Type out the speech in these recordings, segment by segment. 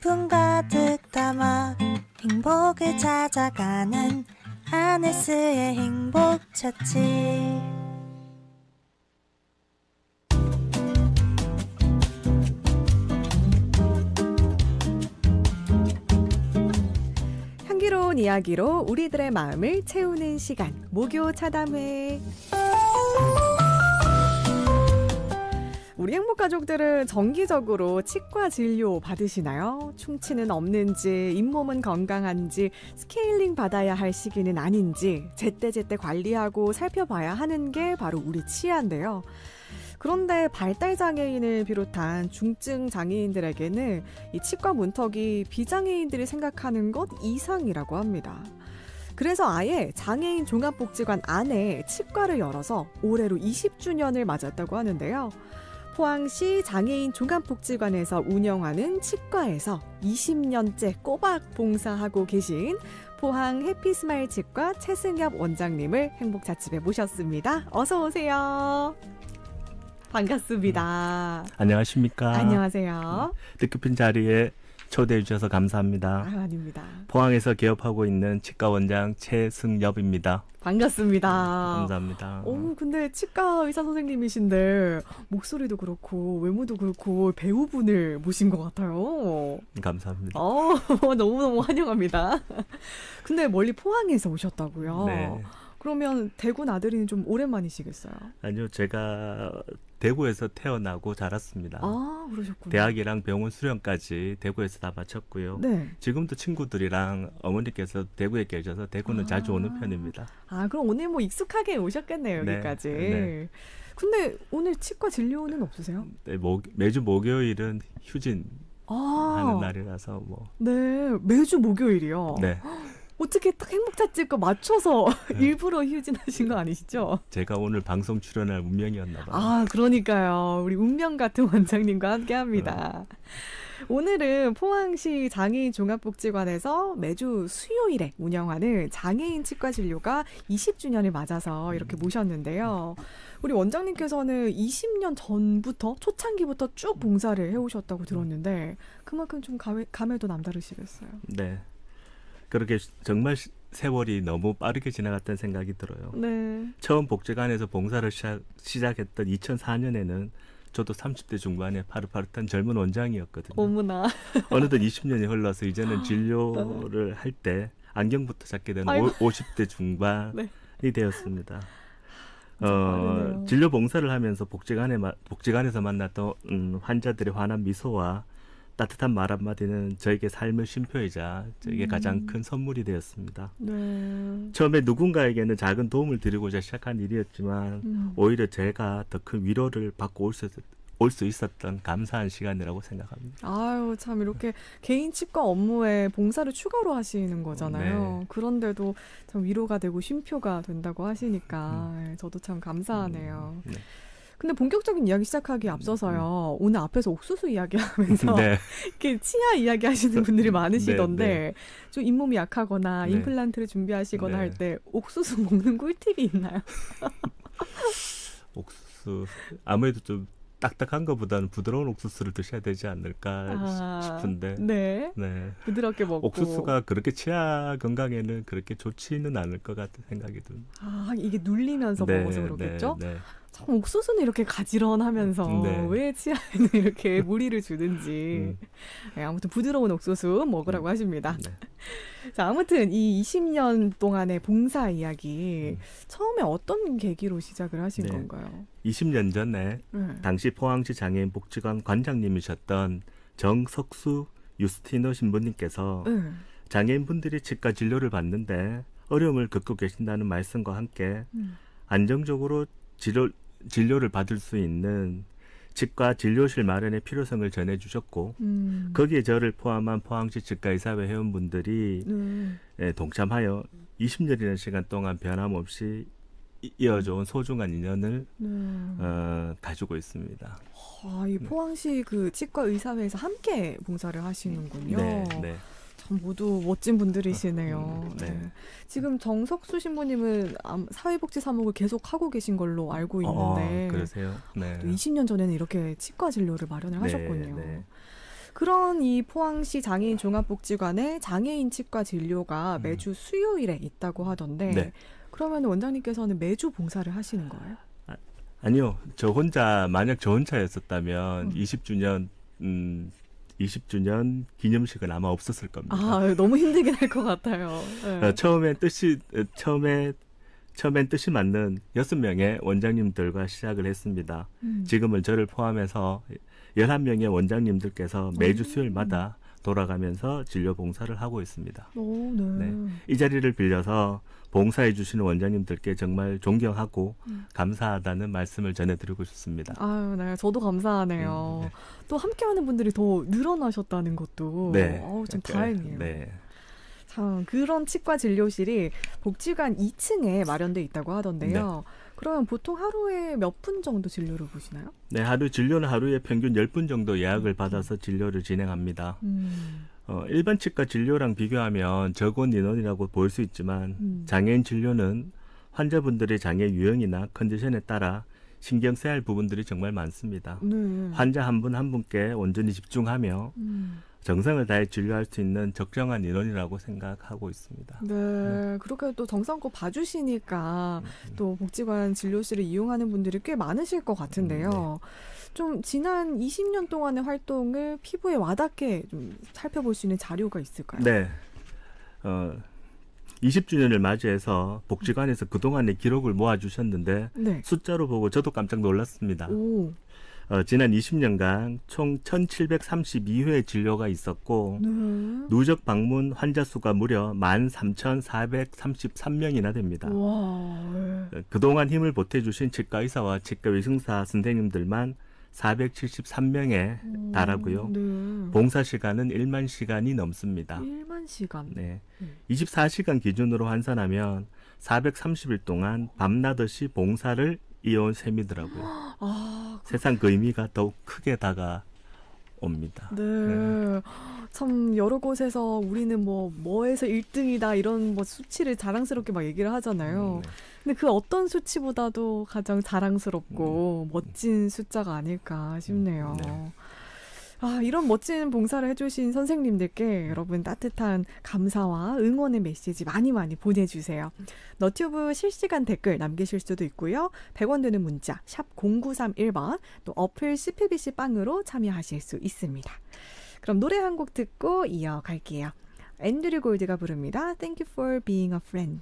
기쁨 가득 담아 행복을 찾아가는 아네스의 행복 처치. 향기로운 이야기로 우리들의 마음을 채우는 시간, 목요 차담회. 우리 행복가족들은 정기적으로 치과 진료 받으시나요? 충치는 없는지, 잇몸은 건강한지, 스케일링 받아야 할 시기는 아닌지 제때제때 관리하고 살펴봐야 하는 게 바로 우리 치아인데요. 그런데 발달장애인을 비롯한 중증 장애인들에게는 이 치과 문턱이 비장애인들이 생각하는 것 이상이라고 합니다. 그래서 아예 장애인 종합복지관 안에 치과를 열어서 올해로 20주년을 맞았다고 하는데요. 포항시 장애인 종합복지관에서 운영하는 치과에서 20년째 꼬박 봉사하고 계신 포항 해피스마일 치과 최승엽 원장님을 행복자집에 모셨습니다. 어서 오세요. 반갑습니다. 안녕하십니까. 안녕하세요. 뜻깊은 자리에 초대해 주셔서 감사합니다. 아닙니다. 포항에서 개업하고 있는 치과 원장 최승엽입니다. 반갑습니다. 감사합니다. 근데 치과 의사 선생님이신데 목소리도 그렇고 외모도 그렇고 배우분을 모신 것 같아요. 감사합니다. 너무너무 환영합니다. 근데 멀리 포항에서 오셨다고요? 네. 그러면 대구 나들이는 좀 오랜만이시겠어요? 아니요, 제가 대구에서 태어나고 자랐습니다. 아, 그러셨군요. 대학이랑 병원 수련까지 대구에서 다 마쳤고요. 네. 지금도 친구들이랑 어머니께서 대구에 계셔서 대구는 자주 오는 편입니다. 아, 그럼 오늘 뭐 익숙하게 오셨겠네요, 네, 여기까지. 네. 근데 오늘 치과 진료는 없으세요? 네, 매주 목요일은 휴진 하는 날이라서 뭐. 네, 매주 목요일이요? 네. 어떻게 딱 행복자집 거 맞춰서 일부러 휴진하신 거 아니시죠? 제가 오늘 방송 출연할 운명이었나 봐요. 아, 그러니까요. 우리 운명 같은 원장님과 함께 합니다. 오늘은 포항시 장애인 종합복지관에서 매주 수요일에 운영하는 장애인 치과 진료가 20주년을 맞아서 이렇게 모셨는데요. 우리 원장님께서는 20년 전부터 초창기부터 쭉 봉사를 해오셨다고 들었는데 그만큼 좀 감회도 남다르시겠어요. 네. 그렇게 정말 세월이 너무 빠르게 지나갔다는 생각이 들어요. 네. 처음 복지관에서 봉사를 시작했던 2004년에는 저도 30대 중반에 파릇파릇한 젊은 원장이었거든요. 어머나. 어느덧 20년이 흘러서 이제는 진료를 할 때 안경부터 찾게 되는 50대 중반이 네. 되었습니다. 빠르네요. 진료 봉사를 하면서 복지관에서 만났던 환자들의 환한 미소와 따뜻한 말 한마디는 저에게 삶의 쉼표이자 저에게 가장 큰 선물이 되었습니다. 네. 처음에 누군가에게는 작은 도움을 드리고자 시작한 일이었지만 오히려 제가 더 큰 위로를 받고 올 수 있었던 감사한 시간이라고 생각합니다. 아유, 참 이렇게 개인 치과 업무에 봉사를 추가로 하시는 거잖아요. 네. 그런데도 참 위로가 되고 쉼표가 된다고 하시니까 저도 참 감사하네요. 네. 근데 본격적인 이야기 시작하기에 앞서서요. 오늘 앞에서 옥수수 이야기하면서 네. 이렇게 치아 이야기하시는 분들이 많으시던데 네. 좀 잇몸이 약하거나 네. 임플란트를 준비하시거나 네. 할 때 옥수수 먹는 꿀팁이 있나요? 옥수수 아무래도 좀 딱딱한 것보다는 부드러운 옥수수를 드셔야 되지 않을까 싶은데 네. 네. 부드럽게 먹고. 옥수수가 그렇게 치아 건강에는 그렇게 좋지는 않을 것 같은 생각이 듭니다. 아, 이게 눌리면서 먹어서 그렇겠죠? 네. 참 옥수수는 이렇게 가지런하면서 네. 왜 치아에는 이렇게 무리를 주는지. 네, 아무튼 부드러운 옥수수 먹으라고 하십니다. 네. 자, 아무튼 이 20년 동안의 봉사 이야기 처음에 어떤 계기로 시작을 하신 네. 건가요? 20년 전에 네. 당시 포항시 장애인 복지관 관장님이셨던 정석수 유스티너 신부님께서 네. 장애인분들이 치과 진료를 받는데 어려움을 겪고 계신다는 말씀과 함께 안정적으로 진료를 받을 수 있는 치과 진료실 마련의 필요성을 전해주셨고 거기에 저를 포함한 포항시 치과의사회 회원분들이 동참하여 20년이라는 시간 동안 변함없이 이어져온 소중한 인연을 가지고 있습니다. 아, 이 포항시 그 치과 의사회에서 함께 봉사를 하시는군요. 네. 참 모두 멋진 분들이시네요. 네. 네. 지금 정석수 신부님은 사회복지 사목을 계속 하고 계신 걸로 알고 있는데 그러세요? 네. 또 20년 전에는 이렇게 치과 진료를 마련을 하셨군요. 네. 그런 이 포항시 장애인 종합복지관에 장애인 치과 진료가 매주 수요일에 있다고 하던데 네. 그러면 원장님께서는 매주 봉사를 하시는 거예요? 아니요. 만약 저 혼자였었다면 20주년 기념식은 아마 없었을 겁니다. 아, 너무 힘들긴 할 것 같아요. 네. 처음엔 뜻이 맞는 6명의 원장님들과 시작을 했습니다. 지금은 저를 포함해서 11명의 원장님들께서 매주 수요일마다 돌아가면서 진료 봉사를 하고 있습니다. 오, 네. 네. 이 자리를 빌려서 봉사해 주시는 원장님들께 정말 존경하고 감사하다는 말씀을 전해드리고 싶습니다. 아유, 네. 저도 감사하네요. 네. 또 함께하는 분들이 더 늘어나셨다는 것도 네. 좀 다행이에요. 네. 참 그런 치과 진료실이 복지관 2층에 마련돼 있다고 하던데요. 그러면 보통 하루에 몇 분 정도 진료를 보시나요? 네, 진료는 하루에 평균 10분 정도 예약을 받아서 진료를 진행합니다. 일반 치과 진료랑 비교하면 적은 인원이라고 볼 수 있지만 장애인 진료는 환자분들의 장애 유형이나 컨디션에 따라 신경 써야 할 부분들이 정말 많습니다. 네. 환자 한 분 한 분께 온전히 집중하며 정성을 다해 진료할 수 있는 적정한 인원이라고 생각하고 있습니다. 네, 그렇게 또 정성껏 봐주시니까 또 복지관 진료실을 이용하는 분들이 꽤 많으실 것 같은데요. 좀 지난 20년 동안의 활동을 피부에 와닿게 좀 살펴볼 수 있는 자료가 있을까요? 네. 20주년을 맞이해서 복지관에서 그동안의 기록을 모아주셨는데 네. 숫자로 보고 저도 깜짝 놀랐습니다. 오, 지난 20년간 총 1732회의 진료가 있었고 네. 누적 방문 환자 수가 무려 13,433명이나 됩니다. 와, 그동안 힘을 보태주신 치과 의사와 치과 의승사 선생님들만 473명에 달하고요. 네. 봉사 시간은 1만 시간이 넘습니다. 1만 시간. 네. 24시간 기준으로 환산하면 430일 동안 밤낮없이 봉사를 이어온 셈이더라고요. 아, 세상 그 의미가 더욱 크게 다가옵니다. 네. 참 여러 곳에서 우리는 뭐에서 1등이다 이런 수치를 자랑스럽게 막 얘기를 하잖아요. 근데 그 어떤 수치보다도 가장 자랑스럽고 멋진 숫자가 아닐까 싶네요. 네. 아, 이런 멋진 봉사를 해주신 선생님들께 여러분 따뜻한 감사와 응원의 메시지 많이 보내주세요. 너튜브 실시간 댓글 남기실 수도 있고요. 100원 드는 문자 샵 0931번 또 어플 CPBC 빵으로 참여하실 수 있습니다. 그럼 노래 한 곡 듣고 이어갈게요. 앤드류 골드가 부릅니다. Thank you for being a friend.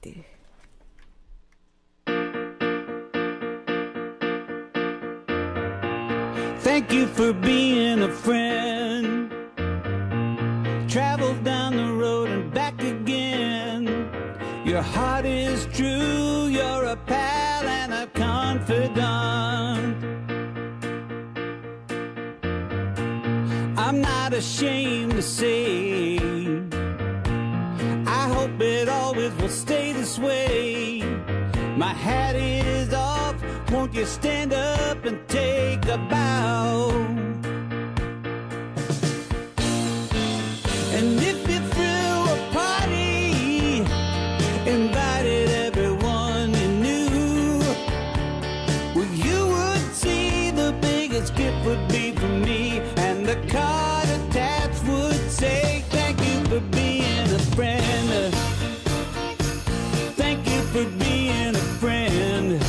Thank you for being a friend. Travel down the road and back again. Your heart is true, you're a pal and a confidant. I'm not ashamed to say, I hope it always will stay this way. My hat is off, won't you stand up and take a bow? And if you threw a party, invited everyone you knew, well, you would see the biggest gift would be from me, and the card attached would say, thank you for being a friend. Thank you for being a friend.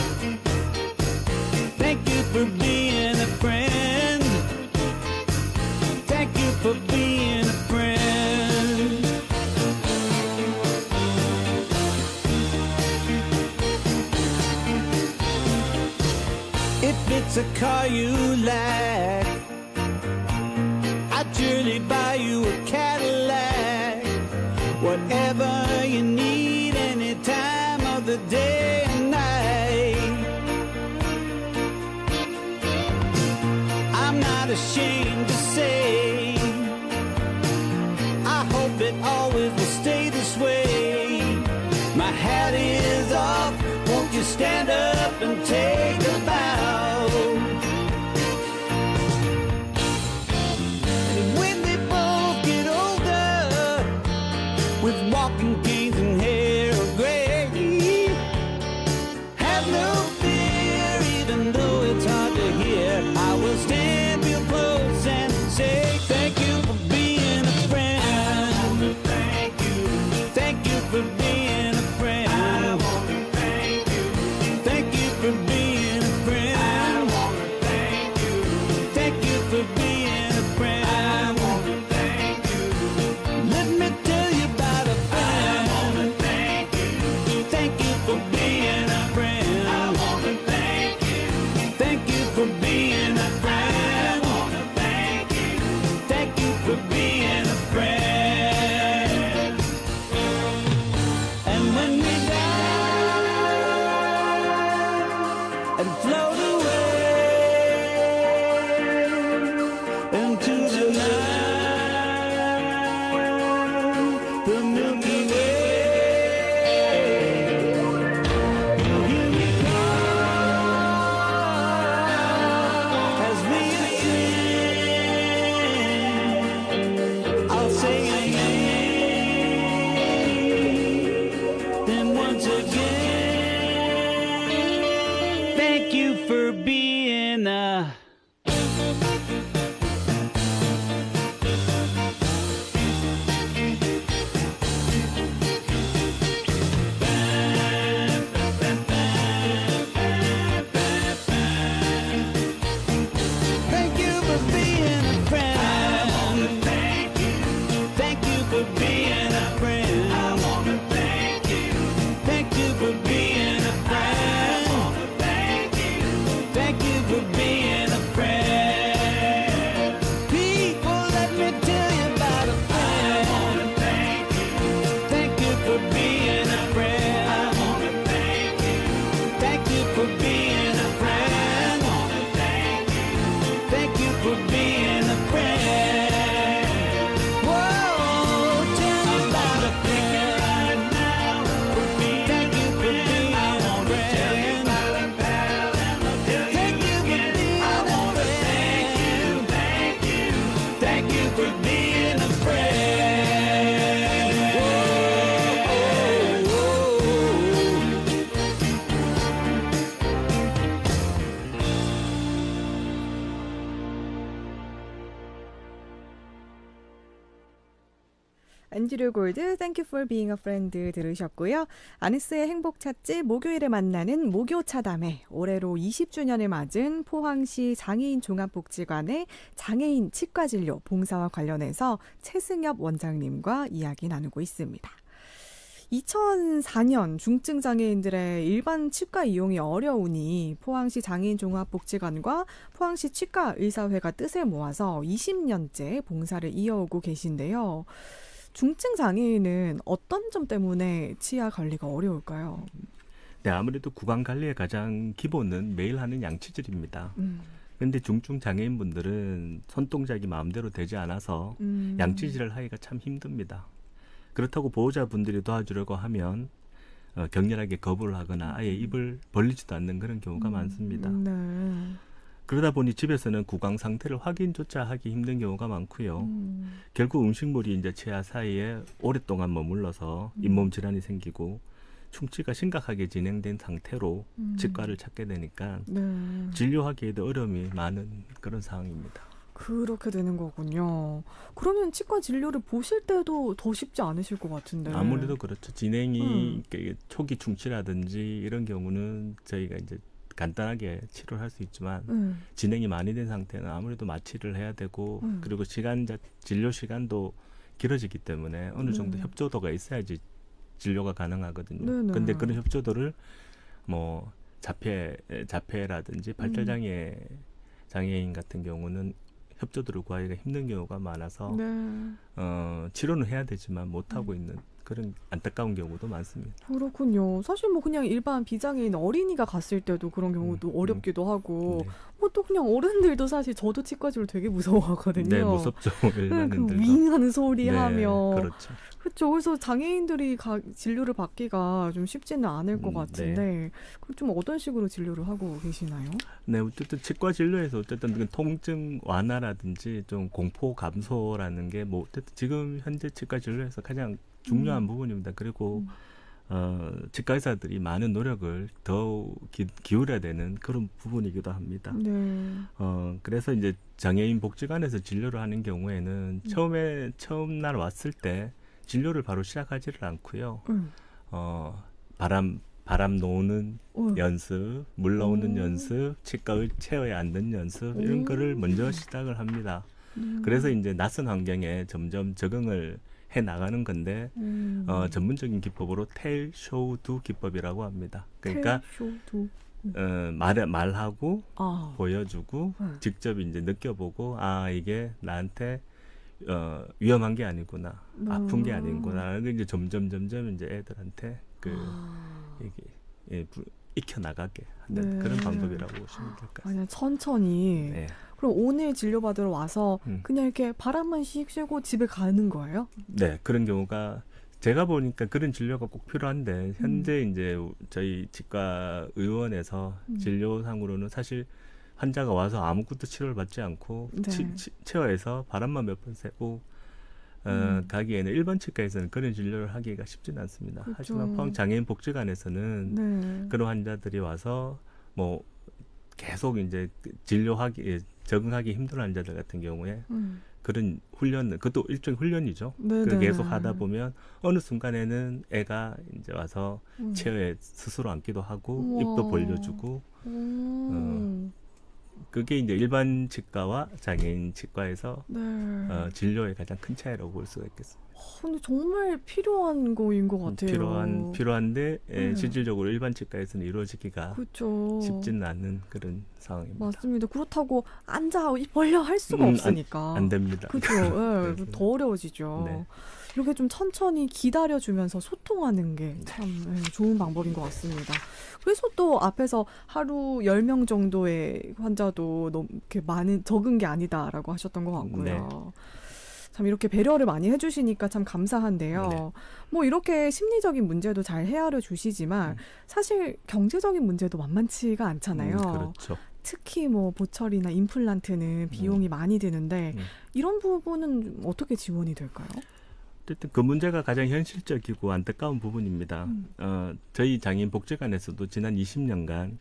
Thank you for being a friend. Thank you for being a friend. If it's a car you like, I'd surely buy you a Cadillac. Whatever you need, any time of the day and night. I'm not ashamed to say, I hope it always will stay this way. My hat is off, won't you stand up and take a bow? And when they both get older, with walking canes and hair of gray, have no fear, even though it's hard to hear. I will stand real close and say thank you for for being a friend. I wanna thank you. Thank you for being a friend. I wanna thank you. Thank you for being a friend. People, let me tell you about a friend. I wanna thank you. Thank you for being a friend. I wanna thank you. Thank you for being a friend. I wanna thank you. Thank you for being a friend. Whoa, tell me about a friend right now. Thank you for being a friend. Thank you for being a friend. Thank you for being a friend. Whoa, 앤드류 골드, Thank you for being a friend 들으셨고요. 아네스의 행복 찾지 목요일에 만나는 목요 차담회 올해로 20주년을 맞은 포항시 장애인 종합복지관의 장애인 치과진료 봉사와 관련해서 최승엽 원장님과 이야기 나누고 있습니다. 2004년 중증 장애인들의 일반 치과 이용이 어려우니 포항시 장애인 종합복지관과 포항시 치과 의사회가 뜻을 모아서 20년째 봉사를 이어오고 계신데요. 중증 장애인은 어떤 점 때문에 치아 관리가 어려울까요? 네, 아무래도 구강 관리의 가장 기본은 매일 하는 양치질입니다. 그런데 중증 장애인분들은 손동작이 마음대로 되지 않아서 양치질을 하기가 참 힘듭니다. 그렇다고 보호자분들이 도와주려고 하면 격렬하게 거부를 하거나 아예 입을 벌리지도 않는 그런 경우가 많습니다. 네. 그러다 보니 집에서는 구강 상태를 확인조차 하기 힘든 경우가 많고요. 결국 음식물이 이제 치아 사이에 오랫동안 머물러서 잇몸 질환이 생기고 충치가 심각하게 진행된 상태로 치과를 찾게 되니까 네. 진료하기에도 어려움이 많은 그런 상황입니다. 그렇게 되는 거군요. 그러면 치과 진료를 보실 때도 더 쉽지 않으실 것 같은데. 아무래도 그렇죠. 진행이 초기 충치라든지 이런 경우는 저희가 이제 간단하게 치료를 할 수 있지만 진행이 많이 된 상태는 아무래도 마취를 해야 되고 그리고 진료 시간도 길어지기 때문에 어느 정도 협조도가 있어야지 진료가 가능하거든요. 그런데 그런 협조도를 뭐 자폐라든지 발달장애 장애인 같은 경우는 협조도를 구하기가 힘든 경우가 많아서 치료는 해야 되지만 못하고 있는 그런 안타까운 경우도 많습니다. 그렇군요. 사실 뭐 그냥 일반 비장애인 어린이가 갔을 때도 그런 경우도 어렵기도 하고 네. 뭐 또 그냥 어른들도 사실 저도 치과질을 되게 무서워하거든요. 네, 무섭죠. 그 일반인들도. 윙하는 소리 네, 하면 그렇죠. 그렇죠. 그래서 장애인들이 진료를 받기가 좀 쉽지는 않을 것 같은데 그럼 좀 어떤 식으로 진료를 하고 계시나요? 네, 어쨌든 치과 진료에서 어쨌든 그 통증 완화라든지 좀 공포 감소라는 게 뭐 어쨌든 지금 현재 치과 진료에서 가장 중요한 부분입니다. 그리고 치과 의사들이 많은 노력을 더 기울여야 되는 그런 부분이기도 합니다. 네. 그래서 이제 장애인 복지관에서 진료를 하는 경우에는 처음 날 왔을 때 진료를 바로 시작하지를 않고요. 바람 놓는 연습, 물 넣는 연습, 치과의 체어에 앉는 연습 이런 거를 먼저 시작을 합니다. 그래서 이제 낯선 환경에 점점 적응을 해 나가는 건데 전문적인 기법으로 텔, 쇼, 두 기법이라고 합니다. 그러니까 말하고 보여주고 직접 이제 느껴보고 이게 나한테 위험한 게 아니구나, 아픈 게 아니구나. 이제 점점 이제 애들한테 익혀 나가게 하는 그런 방법이라고 보시면 될 것 같습니다. 그냥 천천히. 네. 그럼 오늘 진료받으러 와서 그냥 이렇게 바람만 씩 쐬고 집에 가는 거예요? 네, 그런 경우가 제가 보니까 그런 진료가 꼭 필요한데 현재 이제 저희 치과 의원에서 진료상으로는 사실 환자가 와서 아무것도 치료를 받지 않고 체어에서 바람만 몇 번 쐬고 가기에는 일반 치과에서는 그런 진료를 하기가 쉽지는 않습니다. 그렇죠. 하지만 포항 장애인 복지관에서는 그런 환자들이 와서 뭐 계속 이제 적응하기 힘든 환자들 같은 경우에 그런 훈련을, 그것도 일종의 훈련이죠. 그 계속 하다 보면 어느 순간에는 애가 이제 와서 체어에 스스로 앉기도 하고 입도 벌려주고 그게 이제 일반 치과와 장애인 치과에서 네. 진료의 가장 큰 차이라고 볼 수가 있겠습니다. 근데 정말 필요한 거인 것 같아요. 필요한데 네. 실질적으로 일반 치과에서는 이루어지기가 그렇죠. 쉽지는 않은 그런 상황입니다. 맞습니다. 그렇다고 앉아 입 벌려 할 수가 없으니까. 안 됩니다. 그렇죠. 네, 그래서- 더 어려워지죠. 네. 이렇게 좀 천천히 기다려주면서 소통하는 게 참 좋은 방법인 것 같습니다. 그래서 또 앞에서 하루 10명 정도의 환자도 너무 이렇게 적은 게 아니다라고 하셨던 것 같고요. 네. 참 이렇게 배려를 많이 해주시니까 참 감사한데요. 네. 뭐 이렇게 심리적인 문제도 잘 헤아려 주시지만 사실 경제적인 문제도 만만치가 않잖아요. 그렇죠. 특히 뭐 보철이나 임플란트는 비용이 많이 드는데 이런 부분은 어떻게 지원이 될까요? 어쨌든 그 문제가 가장 현실적이고 안타까운 부분입니다. 저희 장애인 복지관에서도 지난 20년간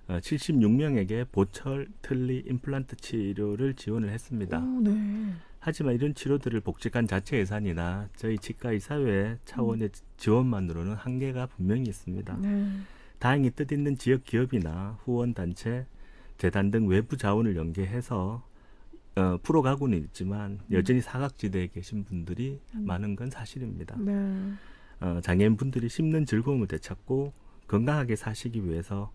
76명에게 보철, 틀니, 임플란트 치료를 지원을 했습니다. 오, 네. 하지만 이런 치료들을 복지관 자체 예산이나 저희 치과의사회 차원의 지원만으로는 한계가 분명히 있습니다. 네. 다행히 뜻있는 지역 기업이나 후원단체, 재단 등 외부 자원을 연계해서 풀어가고는 있지만 여전히 사각지대에 계신 분들이 많은 건 사실입니다. 네. 장애인분들이 씹는 즐거움을 되찾고 건강하게 사시기 위해서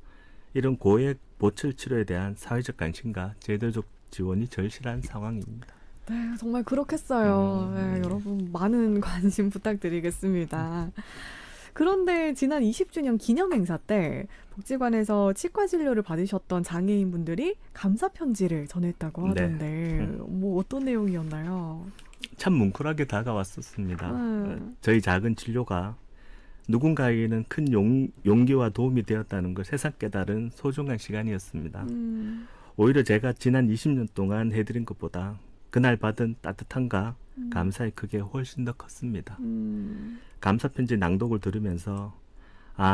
이런 고액 보철 치료에 대한 사회적 관심과 제도적 지원이 절실한 상황입니다. 네, 정말 그렇겠어요. 네, 여러분 많은 관심 부탁드리겠습니다. 그런데 지난 20주년 기념 행사 때 복지관에서 치과 진료를 받으셨던 장애인분들이 감사 편지를 전했다고 하던데 뭐 어떤 내용이었나요? 참 뭉클하게 다가왔었습니다. 네. 저희 작은 진료가 누군가에게는 큰 용기와 도움이 되었다는 걸 새삼 깨달은 소중한 시간이었습니다. 오히려 제가 지난 20년 동안 해드린 것보다 그날 받은 따뜻함과 감사의 크기가 훨씬 더 컸습니다. 감사 편지 낭독을 들으면서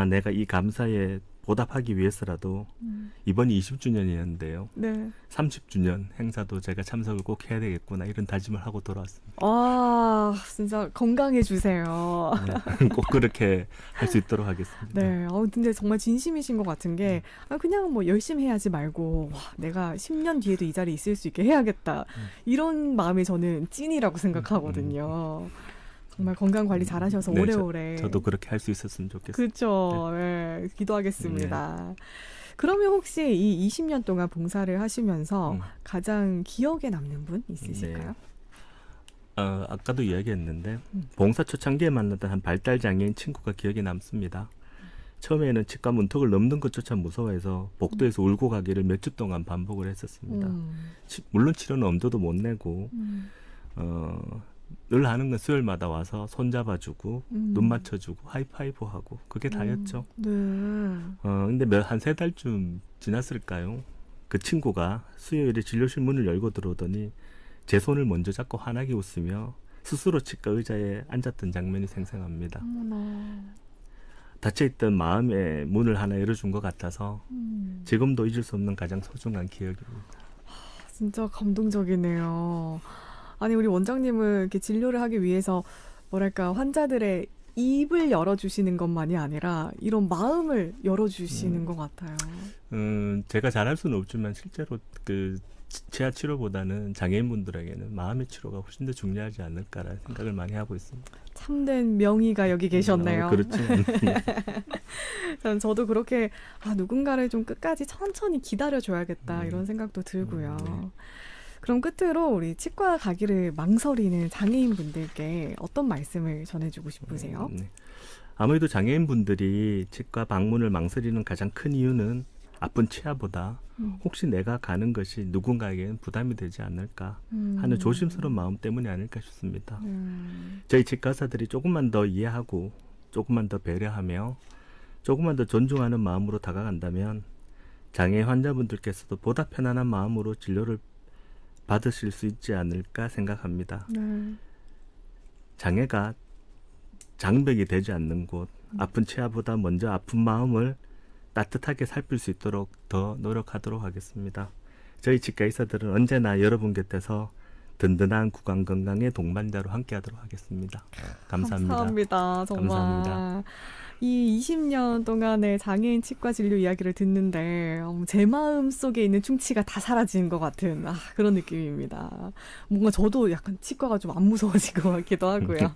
내가 이 감사에 보답하기 위해서라도 이번이 20주년이었는데요. 네. 30주년 행사도 제가 참석을 꼭 해야 되겠구나 이런 다짐을 하고 돌아왔습니다. 아, 진짜 건강해주세요. 네, 꼭 그렇게 할 수 있도록 하겠습니다. 네, 근데 정말 진심이신 것 같은 게 그냥 뭐 열심히 해야지 말고 내가 10년 뒤에도 이 자리에 있을 수 있게 해야겠다. 이런 마음이 저는 찐이라고 생각하거든요. 정말 건강 관리 잘하셔서 네, 오래오래. 저도 그렇게 할 수 있었으면 좋겠습니다. 그렇죠. 네, 기도하겠습니다. 그러면 혹시 이 20년 동안 봉사를 하시면서 가장 기억에 남는 분 있으실까요? 아까도 이야기했는데 봉사 초창기에 만났던 한 발달 장애인 친구가 기억에 남습니다. 처음에는 치과 문턱을 넘는 것조차 무서워해서 복도에서 울고 가기를 몇 주 동안 반복을 했었습니다. 물론 치료는 엄두도 못 내고 늘 하는 건 수요일마다 와서 손잡아주고 눈 맞춰주고 하이파이브하고 그게 다였죠. 네. 근데 한 3달쯤 지났을까요? 그 친구가 수요일에 진료실 문을 열고 들어오더니 제 손을 먼저 잡고 환하게 웃으며 스스로 치과 의자에 앉았던 장면이 생생합니다. 어머나. 닫혀있던 마음의 문을 하나 열어준 것 같아서 지금도 잊을 수 없는 가장 소중한 기억입니다. 진짜 감동적이네요. 아니 우리 원장님은 이렇게 진료를 하기 위해서 뭐랄까 환자들의 입을 열어주시는 것만이 아니라 이런 마음을 열어주시는 것 같아요. 제가 잘할 수는 없지만 실제로 그 치아 치료보다는 장애인분들에게는 마음의 치료가 훨씬 더 중요하지 않을까라는 생각을 많이 하고 있습니다. 참된 명의가 여기 계셨네요. 그렇죠. 저도 그렇게 누군가를 좀 끝까지 천천히 기다려줘야겠다 이런 생각도 들고요. 그럼 끝으로 우리 치과 가기를 망설이는 장애인분들께 어떤 말씀을 전해주고 싶으세요? 아무래도 장애인분들이 치과 방문을 망설이는 가장 큰 이유는 아픈 치아보다 혹시 내가 가는 것이 누군가에게는 부담이 되지 않을까 하는 조심스러운 마음 때문이 아닐까 싶습니다. 저희 치과 의사들이 조금만 더 이해하고 조금만 더 배려하며 조금만 더 존중하는 마음으로 다가간다면 장애 환자분들께서도 보다 편안한 마음으로 진료를 받으실 수 있지 않을까 생각합니다. 장애가 장벽이 되지 않는 곳, 아픈 치아보다 먼저 아픈 마음을 따뜻하게 살필 수 있도록 더 노력하도록 하겠습니다. 저희 치과 의사들은 언제나 여러분 곁에서 든든한 구강 건강의 동반자로 함께하도록 하겠습니다. 감사합니다. 감사합니다. 정말. 감사합니다. 이 20년 동안의 장애인 치과 진료 이야기를 듣는데 제 마음 속에 있는 충치가 다 사라진 것 같은 그런 느낌입니다. 뭔가 저도 약간 치과가 좀 안 무서워진 것 같기도 하고요.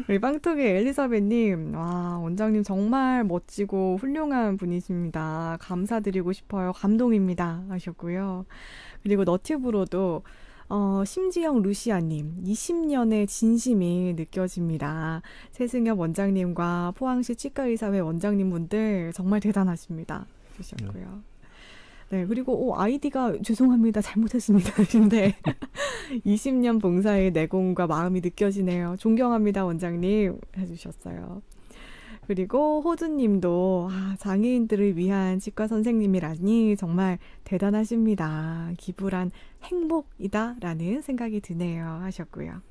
우리 빵톡의 엘리사벳님, 와, 원장님 정말 멋지고 훌륭한 분이십니다. 감사드리고 싶어요. 감동입니다. 하셨고요. 그리고 너튜브로도 심지영 루시아님, 20년의 진심이 느껴집니다. 최승엽 원장님과 포항시 치과의사회 원장님분들 정말 대단하십니다. 주셨고요. 네, 그리고 아이디가 죄송합니다. 잘못했습니다. 근데 20년 봉사의 내공과 마음이 느껴지네요. 존경합니다, 원장님. 해주셨어요. 그리고 호두님도 장애인들을 위한 치과 선생님이라니 정말 대단하십니다. 기부란 행복이다라는 생각이 드네요. 하셨고요.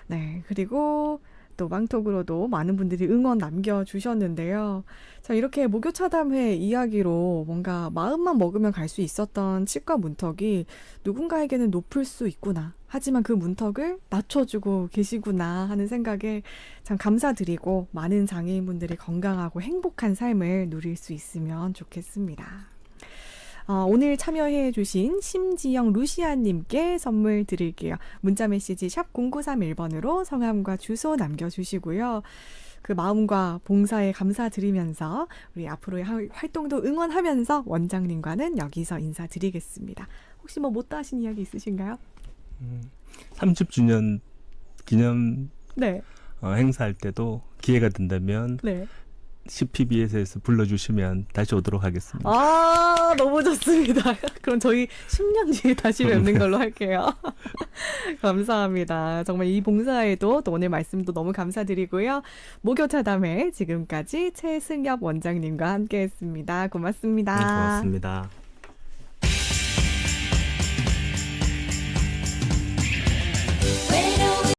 네, 그리고 또 빵톡으로도 많은 분들이 응원 남겨주셨는데요. 자, 이렇게 목요차담회 이야기로 뭔가 마음만 먹으면 갈 수 있었던 치과 문턱이 누군가에게는 높을 수 있구나. 하지만 그 문턱을 낮춰주고 계시구나 하는 생각에 참 감사드리고 많은 장애인분들이 건강하고 행복한 삶을 누릴 수 있으면 좋겠습니다. 오늘 참여해 주신 심지영 루시아님께 선물 드릴게요. 문자메시지 샵 0931번으로 성함과 주소 남겨주시고요. 그 마음과 봉사에 감사드리면서 우리 앞으로의 활동도 응원하면서 원장님과는 여기서 인사드리겠습니다. 혹시 못다 하신 이야기 있으신가요? 30주년 기념 네. 행사할 때도 기회가 된다면 네. CPBS에서 불러주시면 다시 오도록 하겠습니다. 너무 좋습니다. 그럼 저희 10년 뒤에 다시 뵙는 걸로 할게요. 감사합니다. 정말 이 봉사에도 또 오늘 말씀도 너무 감사드리고요. 목요차담회 지금까지 최승엽 원장님과 함께했습니다. 고맙습니다. 네, 고맙습니다.